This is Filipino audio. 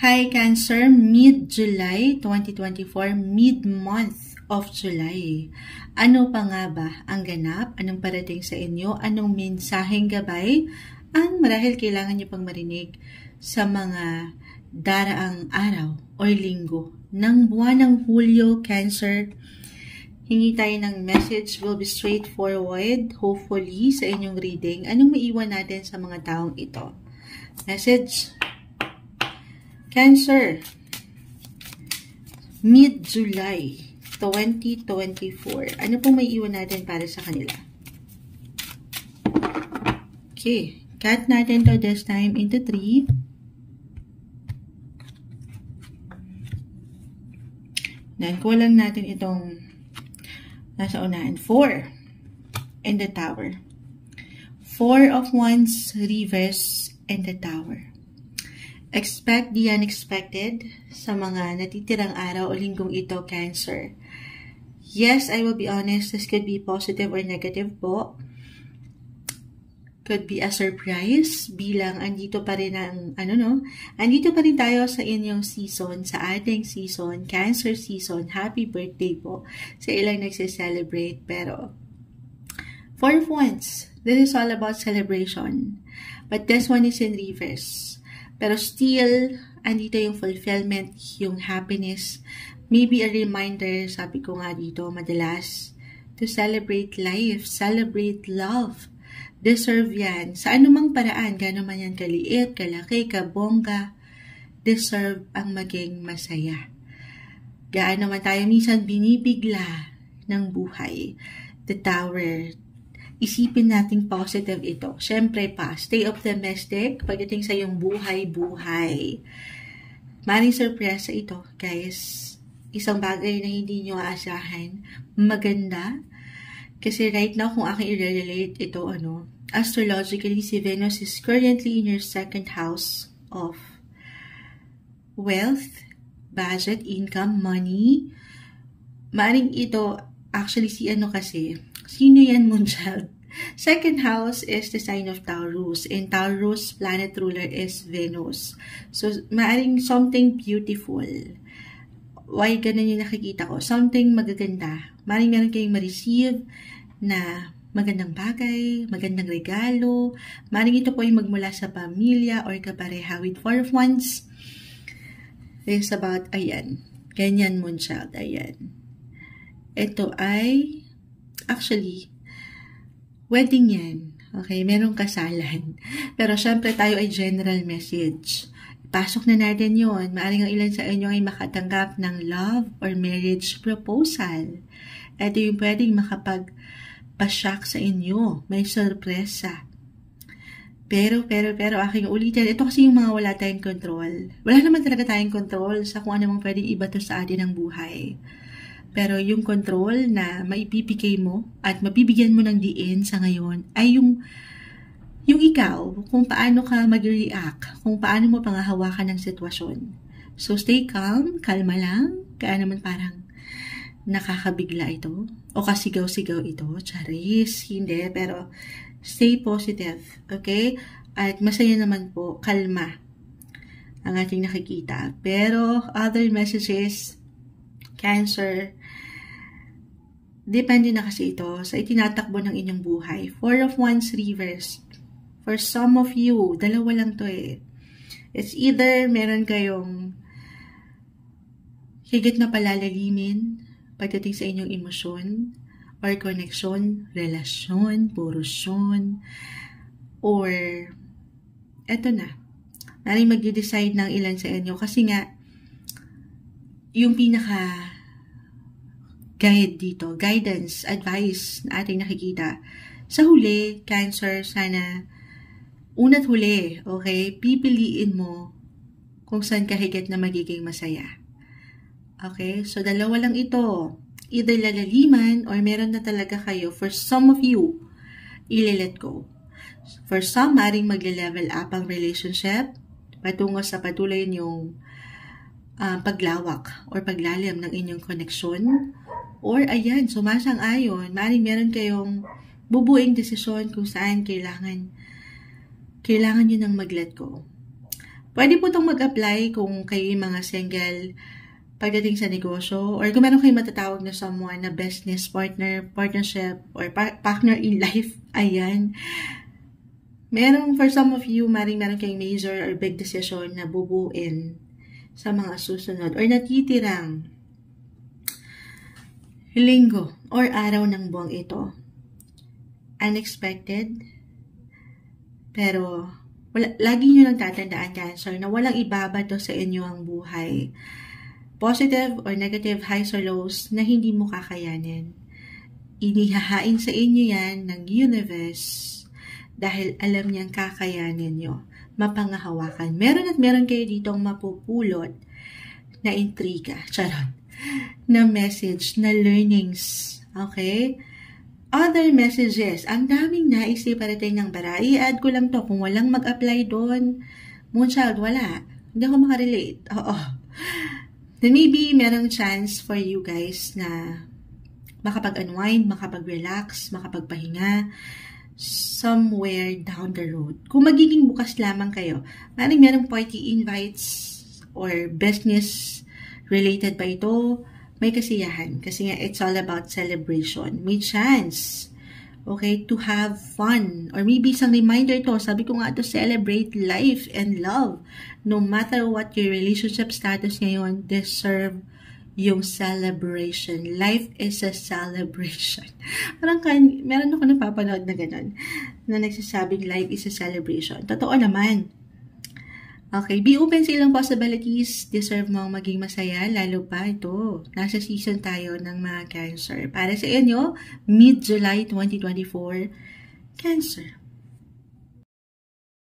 Hi Cancer, mid-July 2024, mid-month of July. Ano pa nga ba ang ganap? Anong parating sa inyo? Anong mensaheng gabay ang marahil kailangan nyo pang marinig sa mga daraang araw o linggo ng buwan ng Hulyo, Cancer? Hingi tayo ng message, will be straightforward, hopefully, sa inyong reading. Anong maiwan natin sa mga taong ito? Message, Cancer, mid-July 2024. Ano pong may iwan natin para sa kanila? Okay. Cut natin to this time into 3. Then, kulang natin itong nasa unahan. 4 in the Tower. 4 of Wands, reverse, in the Tower. Expect the unexpected sa mga natitirang araw o linggong ito, Cancer. Yes, I will be honest, this could be positive or negative po. Could be a surprise bilang andito pa rin ang, andito pa rin tayo sa inyong season, sa ating season, Cancer season. Happy birthday po sa ilang nagse-celebrate. Pero, 4 of Wands, this is all about celebration. But this one is in reverse. Pero still, andito yung fulfillment, yung happiness. Maybe a reminder, sabi ko nga dito, madalas, to celebrate life, celebrate love. Deserve yan. Sa anumang paraan, gano'n man yan kaliit, kalaki, kabongga, deserve ang maging masaya. Gaano man tayo minsan binibigla ng buhay. The Tower, isipin nating positive ito. Siyempre pa, stay optimistic pagdating sa iyong buhay-buhay. Maring sorpresa ito, guys. Isang bagay na hindi nyo aasahan. Maganda. Kasi right now, kung aking i-relate ito, astrologically, si Venus is currently in your second house of wealth, budget, income, money. Maring ito, actually, sino yan, Moonchild? Second house is the sign of Taurus. And Taurus, planet ruler is Venus. So, maaring something beautiful. Why ganun yung nakikita ko? Something magaganda. Maaring meron kayong ma-receive na magandang bagay, magandang regalo. Maaring ito po yung magmula sa pamilya or kapareha with 4 of Wands. It's about, ayan. Ganyan, Moonchild. Ayan. Ito ay actually, wedding yan. Okay, merong kasalan. Pero syempre tayo ay general message. Pasok na natin yun. Maaring ang ilan sa inyo ay makatanggap ng love or marriage proposal. Ito yung pwedeng makapagpasyak sa inyo. May sorpresa. Pero, aking ulitin, ito kasi yung mga wala tayong control. Wala naman talaga tayong control sa kung ano mang pwedeng ibato sa atin ng buhay. Pero yung control na maipipigay mo at mabibigyan mo ng diin sa ngayon ay yung ikaw, kung paano ka mag-react, kung paano mo pangahawakan ng sitwasyon. So stay calm, kalma lang, kaya naman parang nakakabigla ito o kasigaw-sigaw ito, charis, hindi, pero stay positive, okay? At masaya naman po, kalma ang ating nakikita. Pero other messages, Cancer, depende na kasi ito sa itinatakbo ng inyong buhay. 4 of Wands reverse. For some of you, dalawa lang to eh. It's either meron kayong higit na palalalimin pagdating sa inyong emosyon or connection, relasyon, porosyon, or eto na. Naring mag-decide ng ilan sa inyo kasi nga yung pinaka guide dito, guidance, advice na ating nakikita. Sa huli, Cancer, sana una't huli, okay? Pipiliin mo kung saan ka higit na magiging masaya. Okay? So, dalawa lang ito. Either lalaliman or meron na talaga kayo. For some of you, i-let go. For some, maring magle-level up ang relationship patungo sa patuloy niyong paglawak or paglalim ng inyong koneksyon. Or ayan, sumasang-ayon, maaaring meron kayong bubuing desisyon kung saan kailangan nyo nang mag-let go. Pwede po itong mag-apply kung kayo yung mga single pagdating sa negosyo, or kung meron kayong matatawag na someone na business partner, partnership, or partner in life. Ayan. Meron, for some of you, meron kayong major or big decision na bubuin sa mga susunod or natitirang linggo or araw ng buwang ito. Unexpected, pero lagi nyo lang tatandaan, Cancer, na walang ibabato sa inyo ang buhay. Positive or negative highs or lows na hindi mo kakayanin. Inihahain sa inyo yan ng universe dahil alam niyang kakayanin nyo. Mapangahawakan. Meron kayo ditong mapupulot na intriga. Charot. Na message, na learnings. Okay? Other messages. Ang daming naisip parating ng bara. I-add ko lang to. Kung walang mag-apply doon, Moonchild, wala. Hindi ako makarelate. Oo. Then maybe merong chance for you guys na makapag-unwind, makapag-relax, makapagpahinga somewhere down the road. Kung magiging bukas lamang kayo, merong party invites or business related pa ito, may kasiyahan. Kasi nga, it's all about celebration. May chance, okay, to have fun. Or maybe isang reminder to, sabi ko nga to celebrate life and love. No matter what your relationship status ngayon, deserve yung celebration. Life is a celebration. Meron ako napapanood na ganun, na nagsasabing life is a celebration. Totoo naman. Okay, be open sa ilang possibilities. Deserve mo maging masaya, lalo pa ito. Nasa season tayo ng mga Cancer. Para sa inyo, mid-July 2024, Cancer.